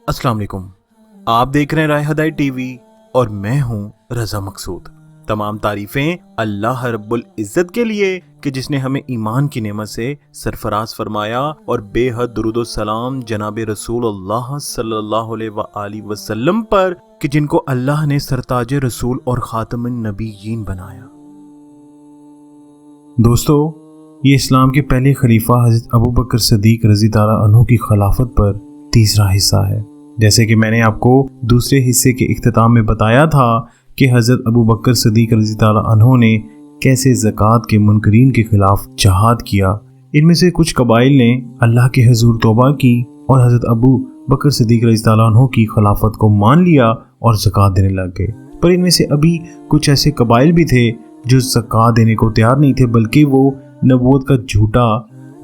अस्सलाम वालेकुम। आप देख रहे हैं राय हदायत टीवी और मैं हूं रजा मकसूद। तमाम तारीफें अल्लाह रब्बुल इज़्ज़त के लिए कि जिसने हमें ईमान की नेमत से सरफराज फरमाया और बेहद दुरूद व सलाम जनाब रसूलुल्लाह सल्लल्लाहु अलैहि वसल्लम पर कि जिनको अल्लाह ने सरताज रसूल और खातमुन नबीयीन बनाया। दोस्तों, ये इस्लाम के पहले खलीफा हज़रत अबू बकर सिद्दीक़ रज़ी ताला अन्हु की खिलाफत पर तीसरा हिस्सा है। जैसे कि मैंने आपको दूसरे हिस्से के इख्तिताम में बताया था कि हज़रत अबू बकर सिद्दीक़ रज़ी ताला अन्हु ने कैसे ज़कात के मुनकरीन के खिलाफ जहाद किया। इनमें से कुछ कबाइल ने अल्लाह के हुज़ूर तौबा की और हज़रत अबू बकर सिद्दीक़ रज़ी ताला अन्हु की खिलाफत को मान लिया और ज़कात देने लग गए। पर इनमें से अभी कुछ ऐसे कबाइल भी थे जो ज़कात देने को तैयार नहीं थे, बल्कि वो नबूवत का झूठा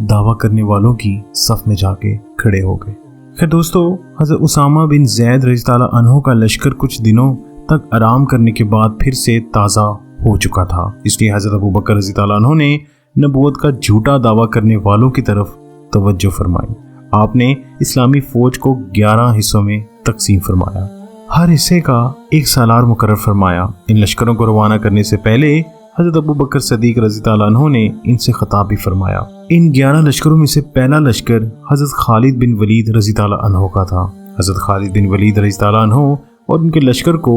दावा करने वालों की सफ में जाके खड़े हो गए। खैर दोस्तों, हज़रत उसामा बिन ज़ैद रज़ी ताला अन्हु का लश्कर कुछ दिनों तक आराम करने के बाद फिर से ताज़ा हो चुका था। इसलिए हज़रत अबू बकर रज़ी ताला अन्हु ने नबूवत का झूठा दावा करने वालों की तरफ तवज्जो फरमाई। आपने इस्लामी फ़ौज को 11 हिस्सों में तकसीम फरमाया। हर हिस्से का एक सालार मुकर्रर फरमाया। इन लश्करों को रवाना करने से पहले हज़रत अबू बकर सिद्दीक़ रज़ी ताला अन्हु ने इनसे खिताब भी फरमाया। इन 11 लश्करों में से पहला लश्कर हज़रत खालिद बिन वलीद रज़ी ताला अन्हु का था। हज़रत खालिद बिन वलीद रज़ी ताला अन्हु और उनके लश्कर को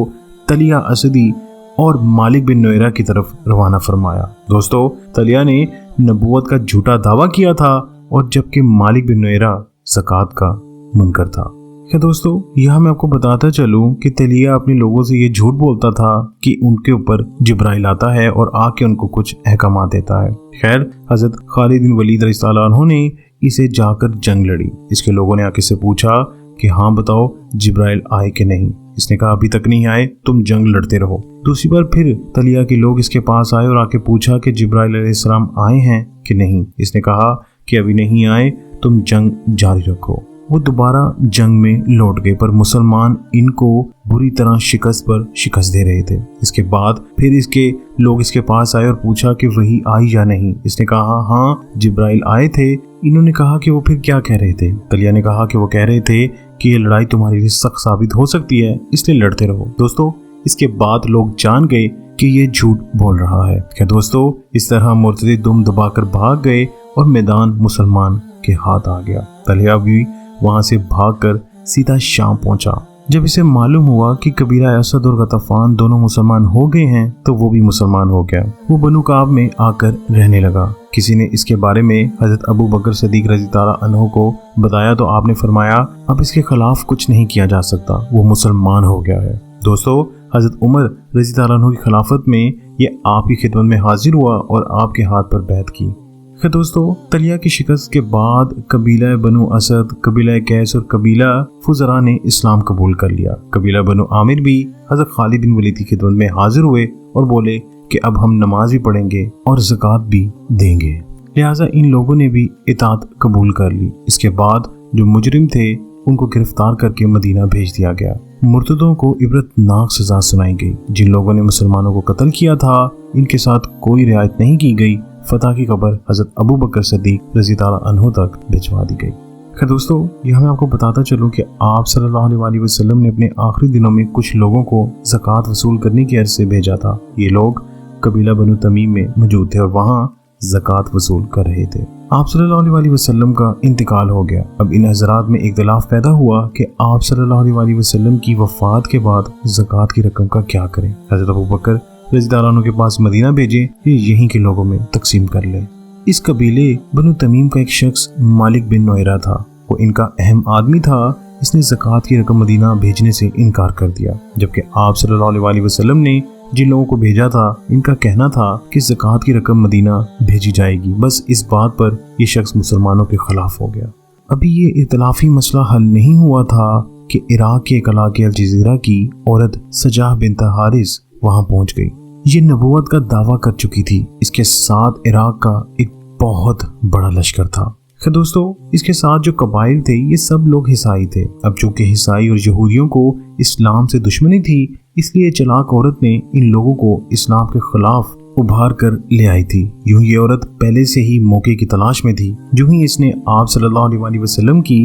तलिया असदी और मालिक बिन नुयरा की तरफ रवाना फरमाया। दोस्तों, तलिया ने नबूवत का झूठा दावा किया था और जबकि मालिक बिन नुयरा ज़कात का मुनकर था। क्या दोस्तों, यहाँ मैं आपको बताता चलूँ कि तलिया अपने लोगों से ये झूठ बोलता था कि उनके ऊपर जिब्राइल आता है और आके उनको कुछ अहकामात देता है। खैर, हज़रत खालिद बिन वलीद रज़ी ताला अन्हु ने इसे जाकर जंग लड़ी। इसके लोगों ने आके से पूछा कि हाँ बताओ, जिब्राइल आए कि नहीं। इसने कहा अभी तक नहीं आए, तुम जंग लड़ते रहो। दूसरी बार फिर तलिया के लोग इसके पास आए और आके पूछा कि जिब्राइल अलैहिस्सलाम आए हैं कि नहीं। इसने कहा कि अभी नहीं आए, तुम जंग जारी रखो। वो दोबारा जंग में लौट गए, पर मुसलमान इनको बुरी तरह शिकस्त पर शिकस्त दे रहे थे। इसके बाद फिर इसके लोग इसके पास आए और पूछा कि वही आई या नहीं। इसने कहा हाँ, जिब्राइल आए थे। इन्होंने कहा कि वो फिर क्या कह रहे थे। तलिया ने कहा कि वो कह रहे थे कि ये लड़ाई तुम्हारे लिए सख्त साबित हो सकती है, इसलिए लड़ते रहो। दोस्तों, इसके बाद लोग जान गए कि ये झूठ बोल रहा है। क्या दोस्तों, इस तरह मुर्तदी दुम दबाकर भाग गए और मैदान मुसलमान के हाथ आ गया। तलिया भी वहां से भागकर सीधा शाम पहुंचा। जब इसे मालूम हुआ कि कबीला असद और गतफान दोनों मुसलमान हो गए हैं, तो वो भी मुसलमान हो गया। वो बनु काब में आकर रहने लगा। किसी ने इसके बारे में हज़रत अबू बकर सिद्दीक़ रज़ी ताला अन्हु को बताया तो आपने फरमाया अब इसके खिलाफ कुछ नहीं किया जा सकता, वो मुसलमान हो गया है। दोस्तों, हज़रत उमर रज़ी ताला अन्हु की खिलाफत में ये आपकी खिदमत में हाजिर हुआ और आपके हाथ पर बैत की। खैर दोस्तों, तलिया की शिकस्त के बाद कबीला बनु असद, कबीला कैस और कबीला फुजरा ने इस्लाम कबूल कर लिया। कबीला बनु आमिर भी हज़रत खालिद बिन वलीद की खिदमत में हाजिर हुए और बोले कि अब हम नमाज भी पढ़ेंगे और ज़कात भी देंगे। लिहाजा इन लोगों ने भी इताअत कबूल कर ली। इसके बाद जो मुजरिम थे उनको गिरफ्तार करके मदीना भेज दिया गया। मुर्तदों को इबरतनाक सजा सुनाई गई। जिन लोगों ने मुसलमानों को कत्ल किया था, इनके साथ कोई रियायत नहीं की गई। फतह की खबर हज़रत अबू बकर सिद्दीक़ रज़ी ताला अन्हु तक भिजवा दी गई। खैर दोस्तों, यह मैं आपको बताता चलूँ कि आप सल्लल्लाहु अलैहि वसल्लम ने अपने आखिरी दिनों में कुछ लोगों को ज़कात वसूल करने की अर्ज़ से भेजा था। ये लोग कबीला बनु तमीम में मौजूद थे और वहाँ ज़कात वसूल कर रहे थे। आप सल्लल्लाहु अलैहि वसल्लम का इंतकाल हो गया। अब इन हज़रात में इख्तिलाफ पैदा हुआ कि आप सल्लल्लाहु अलैहि वसल्लम की वफ़ात के बाद ज़कात की रकम का क्या करें। हज़रत अबू बकर रज़ी ताला अन्हु के पास मदीना भेजे, ये यहीं के लोगों में तकसीम कर ले। इस कबीले बनु तमीम का एक शख्स मालिक बिन नुयरा था। वो इनका अहम आदमी था। इसने ज़कात की रकम मदीना भेजने से इनकार कर दिया, जबकि आप सल्लल्लाहु अलैहि वसल्लम ने जिन लोगों को भेजा था इनका कहना था कि ज़कात की रकम मदीना भेजी जाएगी। बस इस बात पर यह शख्स मुसलमानों के खिलाफ हो गया। अभी ये इख्तिलाफी मसला हल नहीं हुआ था कि इराक के एक इलाके अल जज़ीरा की औरत सजाह बिन्त हारिस वहां पहुंच गई। ये नबूवत का दावा कर चुकी थी। इसके साथ इराक का एक बहुत बड़ा लश्कर था। खैर दोस्तों, इसके साथ जो कबाइल थे ये सब लोग ईसाई थे। अब चूंकि ईसाई और यहूदियों को इस्लाम से दुश्मनी थी, इसलिए चलाक औरत ने इन लोगों को इस्लाम के खिलाफ उभार कर ले आई थी। यूं ये औरत पहले से ही मौके की तलाश में थी। जो ही इसने आप सल्लल्लाहु अलैहि वसल्लम की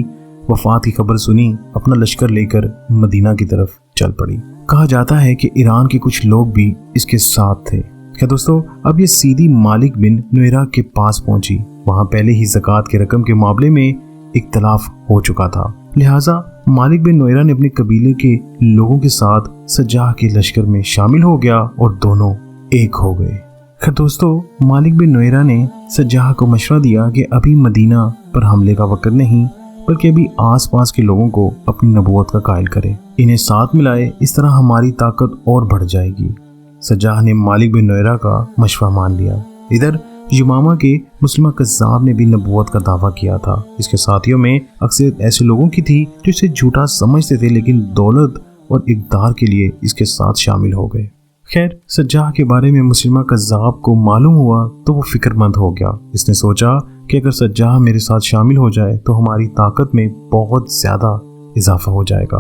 وفات کی خبر سنی اپنا لشکر لے کر مدینہ کی طرف چل پڑی۔ کہا جاتا ہے کہ ایران کے کچھ لوگ بھی اس کے ساتھ تھے۔ کیا دوستو، اب یہ سیدھی مالک بن نویرہ کے پاس پہنچی۔ وہاں پہلے ہی زکوٰۃ کی رقم کے معاملے میں اختلاف ہو چکا تھا، لہٰذا مالک بن نویرہ نے اپنے قبیلے کے لوگوں کے ساتھ سجاح کے لشکر میں شامل ہو گیا اور دونوں ایک ہو گئے۔ خیر دوستو، مالک بن نویرہ نے سجاح کو مشورہ دیا کہ ابھی مدینہ پر حملے کا وقت نہیں، بلکہ ابھی آس پاس کے لوگوں کو اپنی نبوت کا قائل کرے، انہیں ساتھ ملائے، اس طرح ہماری طاقت اور بڑھ جائے گی۔ سجاح نے مالک بن نویرہ کا مشورہ مان لیا۔ ادھر یمامہ کے مسلمہ کذاب نے بھی نبوت کا دعویٰ کیا تھا۔ اس کے ساتھیوں میں اکثریت ایسے لوگوں کی تھی جو اسے جھوٹا سمجھتے تھے، لیکن دولت اور اقتدار کے لیے اس کے ساتھ شامل ہو گئے۔ خیر، سجاح کے بارے میں مسلمہ کذاب کو معلوم ہوا تو وہ فکر مند ہو گیا۔ اس نے سوچا کہ اگر سجاح میرے ساتھ شامل ہو جائے تو ہماری طاقت میں بہت زیادہ اضافہ ہو جائے گا۔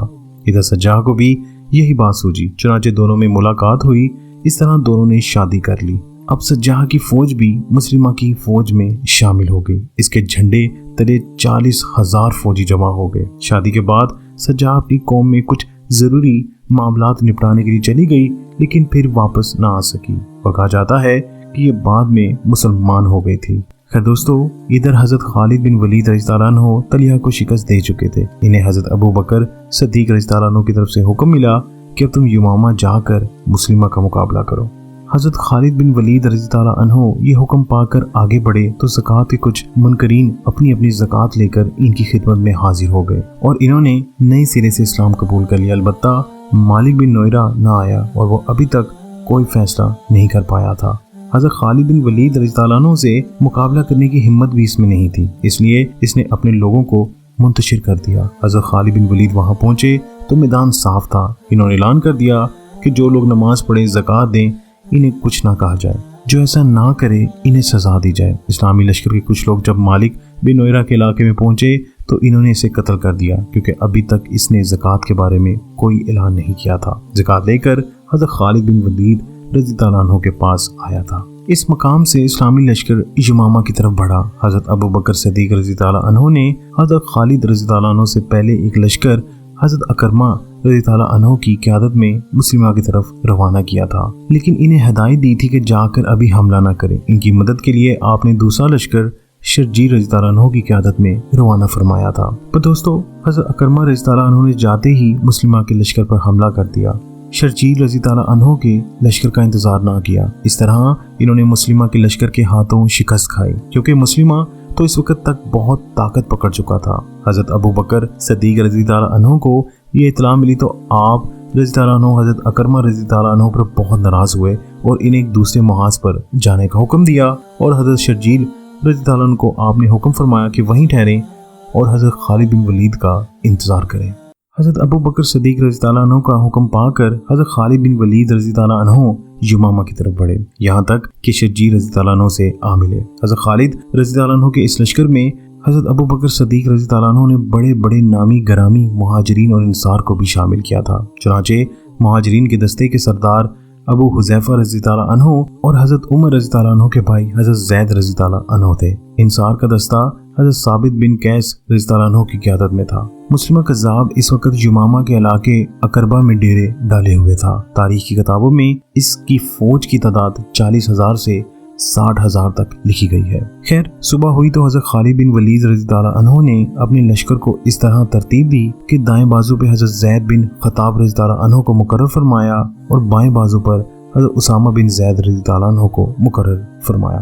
ادھر سجاح کو بھی یہی بات سوچی، چنانچہ دونوں میں ملاقات ہوئی۔ اس طرح دونوں نے شادی کر لی۔ اب سجاح کی فوج بھی مسلمہ کی فوج میں شامل ہو گئی۔ اس کے جھنڈے تلے 40,000 فوجی جمع ہو گئے۔ شادی کے بعد سجاح اپنی قوم میں کچھ ضروری معاملات نپٹانے کے لیے چلی گئی، لیکن پھر واپس نہ آ سکی اور کہا جاتا ہے کہ یہ بعد میں مسلمان ہو گئی تھی۔ خیر دوستو، ادھر حضرت خالد بن ولید رضی اللہ عنہ طلحہ کو شکست دے چکے تھے۔ انہیں حضرت ابو بکر صدیق رضی اللہ عنہ کی طرف سے حکم ملا کہ اب تم یمامہ جا کر مسلمہ کا مقابلہ کرو۔ حضرت خالد بن ولید رضی اللہ عنہ یہ حکم پا کر آگے بڑھے تو زکوٰۃ کے کچھ منکرین اپنی اپنی زکوٰۃ لے کر ان کی خدمت میں حاضر ہو گئے اور انہوں نے نئے سرے سے اسلام قبول کر لیا۔ البتہ مالک بن نویرہ نہ آیا اور وہ ابھی تک کوئی فیصلہ نہیں کر پایا تھا۔ حضرت خالد بن ولید رضی اللہ عنہ سے مقابلہ کرنے کی ہمت بھی اس میں نہیں تھی، اس لیے اس نے اپنے لوگوں کو منتشر کر دیا۔ حضرت خالد بن ولید وہاں پہنچے تو میدان صاف تھا۔ انہوں نے اعلان کر دیا کہ جو لوگ نماز پڑھیں، زکوٰۃ دیں، انہیں کچھ نہ کہا جائے، جو ایسا نہ کرے انہیں سزا دی جائے۔ اسلامی لشکر کے کچھ لوگ جب مالک بن نویرہ کے علاقے میں پہنچے تو انہوں نے اسے قتل کر دیا، کیونکہ ابھی تک اس نے زکوٰۃ کے بارے میں کوئی اعلان نہیں کیا تھا۔ زکوٰۃ لے کر حضرت خالد بن ولید رضی اللہ عنہ کے پاس آیا تھا۔ اس مقام سے اسلامی لشکر یمامہ کی طرف بڑھا۔ حضرت ابو بکر صدیق رضی اللہ عنہ نے حضرت خالد رضی اللہ عنہ سے پہلے ایک لشکر حضرت اکرمہ رضی اللہ عنہ کی قیادت میں مسلمہ کی طرف روانہ کیا تھا، لیکن انہیں ہدایت دی تھی کہ جا کر ابھی حملہ نہ کریں۔ ان کی مدد کے لیے آپ نے دوسرا لشکر شرجیل رضی اللہ عنہ کی قیادت میں روانہ فرمایا تھا۔ پر دوستو، حضرت اکرمہ رضی اللہ عنہ نے جاتے ہی مسلمہ کے لشکر پر حملہ کر دیا۔ شرجیل رضی اللہ عنہ کے لشکر کا انتظار نہ کیا۔ اس طرح انہوں نے مسلمہ کے لشکر کے ہاتھوں شکست کھائی، کیونکہ مسلمہ تو اس وقت تک بہت طاقت پکڑ چکا تھا۔ حضرت ابو بکر صدیق رضی اللہ عنہ کو یہ اطلاع ملی تو آپ رضی اللہ عنہ حضرت اکرمہ رضی اللہ عنہ پر بہت ناراض ہوئے اور انہیں ایک دوسرے محاذ پر جانے کا حکم دیا، اور حضرت شرجیل رضی اللہ عنہ کو آپ نے حکم فرمایا کہ وہیں ٹھہریں اور حضرت خالد بن ولید کا انتظار کریں۔ حضرت ابو بکر صدیق رضی اللہ عنہ کا حکم پا کر حضرت خالد بن ولید رضی اللہ عنہ یمامہ کی طرف بڑھے، یہاں تک کہ شرجیل رضی اللہ عنہ سے آ ملے۔ حضرت خالد رضی اللہ عنہ کے اس لشکر میں حضرت ابو بکر صدیق رضی اللہ عنہ نے بڑے بڑے نامی گرامی مہاجرین اور انصار کو بھی شامل کیا تھا۔ چنانچہ مہاجرین کے دستے کے سردار ابو حذیفہ رضی اللہ عنہ اور حضرت عمر رضی اللہ عنہ کے بھائی حضرت زید رضی اللہ عنہ تھے۔ انصار کا دستہ حضرت ثابت بن قیس رضی اللہ عنہ کی قیادت میں تھا۔ مسلمہ کذاب اس وقت یمامہ کے علاقے اکربہ میں ڈیرے ڈالے ہوئے تھا۔ تاریخ کی کتابوں میں اس کی فوج کی تعداد 40,000 سے 60,000 تک لکھی گئی ہے۔ خیر، صبح ہوئی تو حضرت خالد بن ولید رضی اللہ عنہ نے اپنے لشکر کو اس طرح ترتیب دی کہ دائیں بازو پہ حضرت زید بن خطاب رضی اللہ عنہ کو مقرر فرمایا اور بائیں بازو پر حضرت اسامہ بن زید رضی اللہ عنہ کو مقرر فرمایا۔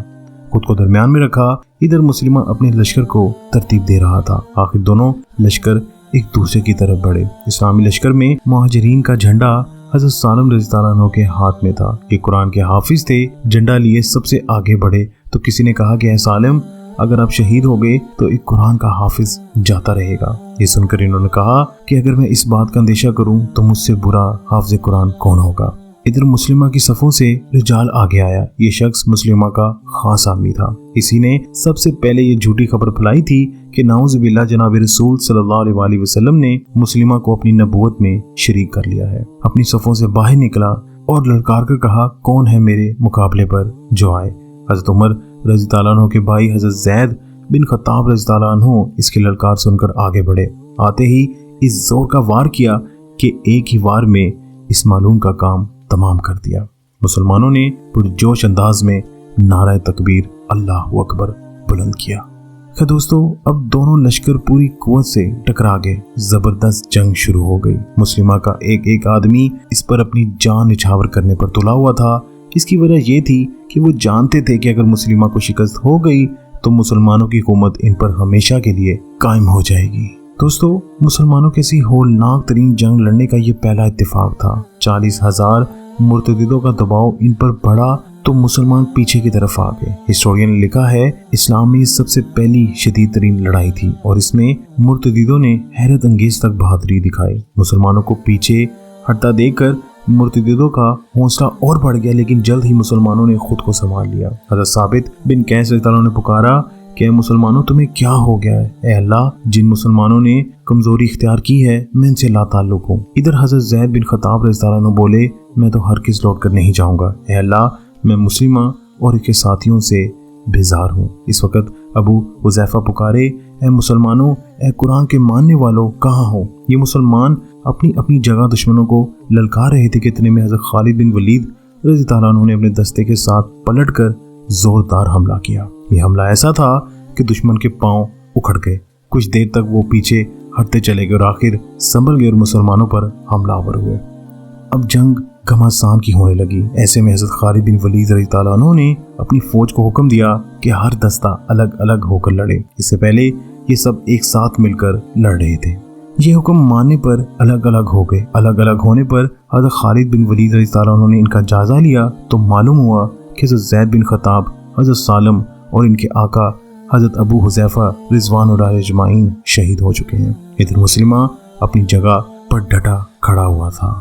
خود کو درمیان میں رکھا۔ ادھر مسلمہ اپنے لشکر کو ترتیب دے رہا تھا۔ آخر دونوں لشکر ایک دوسرے کی طرف بڑھے۔ اسلامی لشکر میں مہاجرین کا جھنڈا حضرت سالم رضی اللہ عنہ کے ہاتھ میں تھا۔ یہ قرآن کے حافظ تھے، جھنڈا لیے سب سے آگے بڑھے تو کسی نے کہا کہ اے سالم، اگر آپ شہید ہو گئے تو ایک قرآن کا حافظ جاتا رہے گا۔ یہ سن کر انہوں نے کہا کہ اگر میں اس بات کا اندیشہ کروں تو مجھ سے برا حافظ قرآن کون ہوگا۔ ادھر مسلمہ کی صفوں سے رجال آگے آیا۔ یہ شخص مسلمہ کا خاص آدمی تھا۔ اسی نے سب سے پہلے یہ جھوٹی خبر پھیلائی تھی کہ نعوذ باللہ جناب رسول صلی اللہ علیہ وآلہ وسلم نے مسلمہ کو اپنی نبوت میں شریک کر لیا ہے۔ اپنی صفوں سے باہر نکلا اور للکار کر کہا، کون ہے میرے مقابلے پر جو آئے؟ حضرت عمر رضی اللہ عنہ کے بھائی حضرت زید बिन खत्ताब रज़ी ताला अन्हु इसकी ललकार सुनकर आगे बढ़े। आते ही इस जोर का वार किया कि एक ही वार में इस मालूम का काम तमाम कर दिया। मुसलमानों ने पुरजोश अंदाज में नारा तकबीर अल्लाहु अकबर बुलंद किया। खैर दोस्तों, अब दोनों लश्कर पूरी कुव्वत से टकरा गए। जबरदस्त जंग शुरू हो गई। मुस्लिमा का एक एक आदमी इस पर अपनी जान निछावर करने पर तुला हुआ था। इसकी वजह यह थी कि वो जानते थे कि अगर मुस्लिमा को शिकस्त हो गई तो मुसलमानों की हुकूमत इन पर हमेशा के लिए कायम हो जाएगी। दोस्तों, मुसलमानों की ऐसी होलनाक तरीन जंग लड़ने का ये पहला इत्तेफाक था। 40,000 मुर्तदिदों का दबाव इन पर बढ़ा तो मुसलमान पीछे की तरफ आ गए। हिस्टोरियन ने लिखा है, इस्लाम में सबसे पहली शदीद तरीन लड़ाई थी और इसमें मुर्तदिदों ने हैरत अंगेज तक बहादुरी दिखाई। मुसलमानों को पीछे हटता देखकर मुर्तदिदों का हौसला और बढ़ गया, लेकिन जल्द ही मुसलमानों ने खुद को संभाल लिया। हज़रत साबित बिन कैस ने पुकारा कि मुसलमानों तुम्हें क्या हो गया है? ए अल्लाह, जिन मुसलमानों ने कमजोरी इख्तियार की है मैं इनसे लाताल्लुक हूँ। इधर हज़रत ज़ैद बिन खत्ताब रज़ी ताला अन्हु बोले, मैं तो हरगिज़ लौट कर नहीं जाऊँगा। ए अल्लाह, मैं मुस्लिमा और इसके साथियों से बेजार हूँ। इस वक्त अबू हुज़ैफा पुकारे, ए मुसलमानों, ए कुरान के मानने वालों, कहाँ हो? ये मुसलमान अपनी अपनी जगह दुश्मनों को ललकार रहे थे कि इतने में हज़रत खालिद बिन वलीद रज़ी ताला अन्हु ने अपने दस्ते के साथ पलटकर जोरदार हमला किया। ये हमला ऐसा था कि दुश्मन के पांव उखड़ गए। कुछ देर तक वो पीछे हटते चले गए और आखिर संभल गए और मुसलमानों पर हमलावर हुए। अब जंग घमासान की होने लगी। ऐसे में हज़रत खालिद बिन वलीद रज़ी ताला अन्हु ने अपनी फौज को हुक्म दिया कि हर दस्ता अलग अलग होकर लड़े। इससे पहले ये सब एक साथ मिलकर लड़ रहे थे। ये हुक्म मानने पर अलग अलग हो गए। अलग अलग होने पर हज़रत खालिद बिन वलीद रज़ी ताला अन्हु ने इनका जायजा लिया तो मालूम हुआ कि हज़रत ज़ैद बिन खत्ताब, हज़रत सालम और इनके आका हज़रत अबू हुज़ैफा रिज़वानुल्लाह अजमाइन शहीद हो चुके हैं। इधर मुस्लिमा अपनी जगह पर डटा खड़ा हुआ था।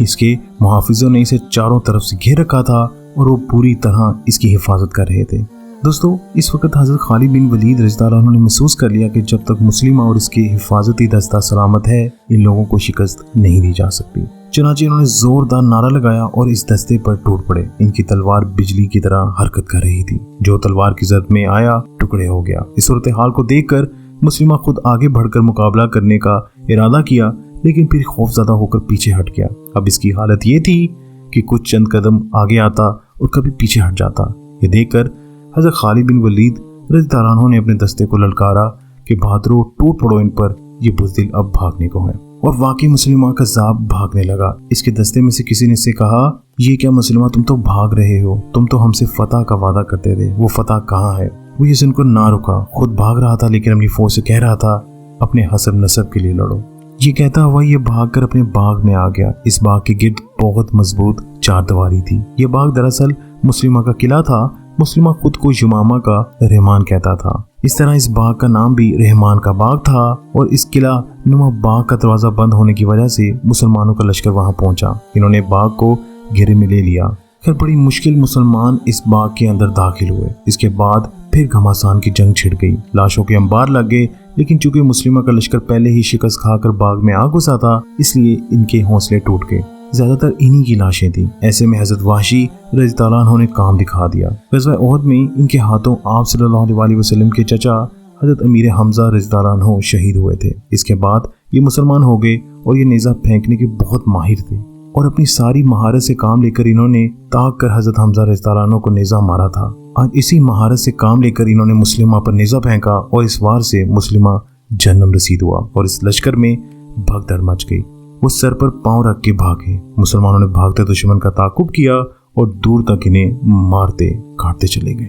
इसके मुहाफिजों ने इसे चारों तरफ से घेर रखा था और वो पूरी तरह इसकी हिफाजत कर रहे थे। दोस्तों, इस वक्त हज़रत खालिद बिन वलीद रज़ी ताला अन्हु ने महसूस कर लिया कि जब तक मुस्लिमा और इसके हिफाजती दस्ता सलामत है, इन लोगों को शिकस्त नहीं दी जा सकती। चुनांचे इन्होंने जोरदार नारा लगाया और इस दस्ते पर टूट पड़े। इनकी तलवार बिजली की तरह हरकत कर रही थी। जो तलवार की जद में आया टुकड़े हो गया। इस सूरत हाल को देखकर मुस्लिमा खुद आगे बढ़कर मुकाबला करने का इरादा किया, लेकिन फिर खौफज़दा होकर पीछे हट गया। अब इसकी हालत ये थी कि कुछ चंद कदम आगे आता और कभी पीछे हट जाता। ये देखकर हज़रत खालिद बिन वलीद रज़ी ताला अन्हु ने अपने दस्ते को ललकारा कि बहादुरों, टूट पड़ो इन पर, ये बुज़दिल अब भागने को है। और वाकई मुस्लिमा का ज़ाब भागने लगा। इसके दस्ते में से किसी ने इससे कहा, ये क्या मुस्लिमा, तुम तो भाग रहे हो, तुम तो हमसे फतह का वादा करते थे, वो फतह कहाँ है? वो ये सुनकर ना रुका, खुद भाग रहा था, लेकिन अपनी फौज से कह रहा था, अपने हसब नसब के लिए लड़ो। ये कहता हुआ ये भागकर अपने बाग में आ गया। इस बाग के गिर्द बहुत मजबूत चारदीवारी थी। ये बाग दरअसल मुस्लिमा का किला था। मुस्लिमा खुद को यमामा का रहमान कहता था। इस तरह इस बाग का नाम भी रहमान का बाग था और इस किला नुमा बाग का दरवाजा बंद होने की वजह से मुसलमानों का लश्कर वहां पहुंचा। इन्होंने बाग को घेरे में ले लिया। फिर बड़ी मुश्किल मुसलमान इस बाग के अंदर दाखिल हुए। इसके बाद फिर घमासान की जंग छिड़ गई। लाशों के अंबार लग गए, लेकिन चूंकि मुस्लिमा का लश्कर पहले ही शिकस्त खाकर बाग में आ घुसा था, इसलिए इनके हौसले टूट गए। ज्यादातर इन्हीं की लाशें थी। ऐसे में हजरत वाशी रज़ी ताला अन्हु ने काम दिखा दिया। ग़ज़वा उहद में इनके हाथों आप सल्लल्लाहु अलैहि वसल्लम के चचा हजरत अमीर हमजा रज़ी ताला अन्हु शहीद हुए थे। इसके बाद ये मुसलमान हो गए और ये नेज़ा फेंकने के बहुत माहिर थे और अपनी सारी महारत से काम लेकर इन्होंने ताक कर हजरत हमजा रज़ी ताला अन्हु को नेज़ा मारा था। आज इसी महारत से काम लेकर इन्होंने मुस्लिमा पर नेज़ा फेंका और इस वार से मुस्लिमा जन्म रसीद हुआ और इस लश्कर में भगदड़ मच गई। वो सर पर पांव रख के भागे। मुसलमानों ने भागते दुश्मन का ताकुब किया और दूर तक इन्हें मारते काटते चले गए।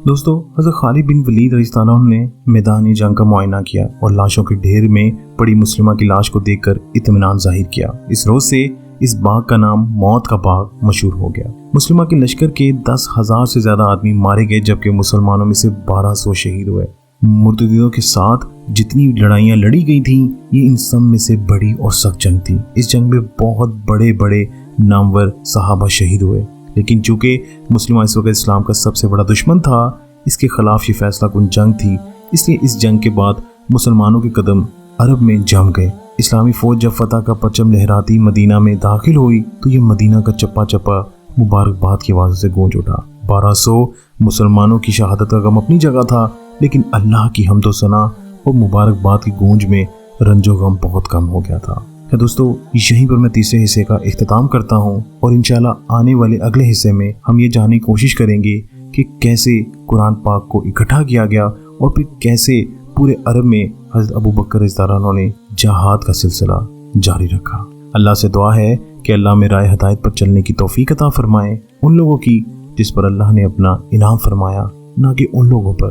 दोस्तों, हज़रत खालिद बिन वलीद रज़ी ताला अन्हु ने मैदानी जंग का मुआयना किया और लाशों के ढेर में पड़ी मुस्लिमा की लाश को देखकर इत्मीनान जाहिर किया। इस रोज से इस बाग का नाम मौत का बाग मशहूर हो गया। मुस्लिमा के लश्कर के 10,000 से ज्यादा आदमी मारे गए, जबकि मुसलमानों में से 1200 शहीद हुए। मुर्तदीदों के साथ जितनी लड़ाइयां लड़ी गई थीं, ये इन सब में से बड़ी और सख्त जंग थी। इस जंग में बहुत बड़े बड़े नामवर सहाबा शहीद हुए, लेकिन चूंकि मुस्लिम इस वक्त इस्लाम का सबसे बड़ा दुश्मन था, इसके खिलाफ ये फैसला कुन जंग थी, इसलिए इस जंग के बाद मुसलमानों के कदम अरब में जम गए। इस्लामी फौज जब फतह का परचम लहराती मदीना में दाखिल हुई तो ये मदीना का चप्पा चप्पा मुबारकबाद की आवाज़ से गूंज उठा। 1200 मुसलमानों की शहादत का गम अपनी जगह था, لیکن اللہ کی حمد و ثنا اور مبارکباد کی گونج میں رنج و غم بہت کم ہو گیا تھا۔ دوستو یہیں پر میں تیسرے حصے کا اختتام کرتا ہوں، اور انشاءاللہ آنے والے اگلے حصے میں ہم یہ جاننے کی کوشش کریں گے کہ کیسے قرآن پاک کو اکٹھا کیا گیا اور پھر کیسے پورے عرب میں حضرت ابوبکر رضی اللہ عنہ نے جہاد کا سلسلہ جاری رکھا۔ اللہ سے دعا ہے کہ اللہ میں راہ ہدایت پر چلنے کی توفیق عطا فرمائے، ان لوگوں کی جس پر اللہ نے اپنا انعام فرمایا، نہ کہ ان لوگوں پر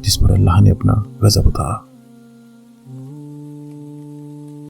جس پر اللہ نے اپنا غضب اتارا۔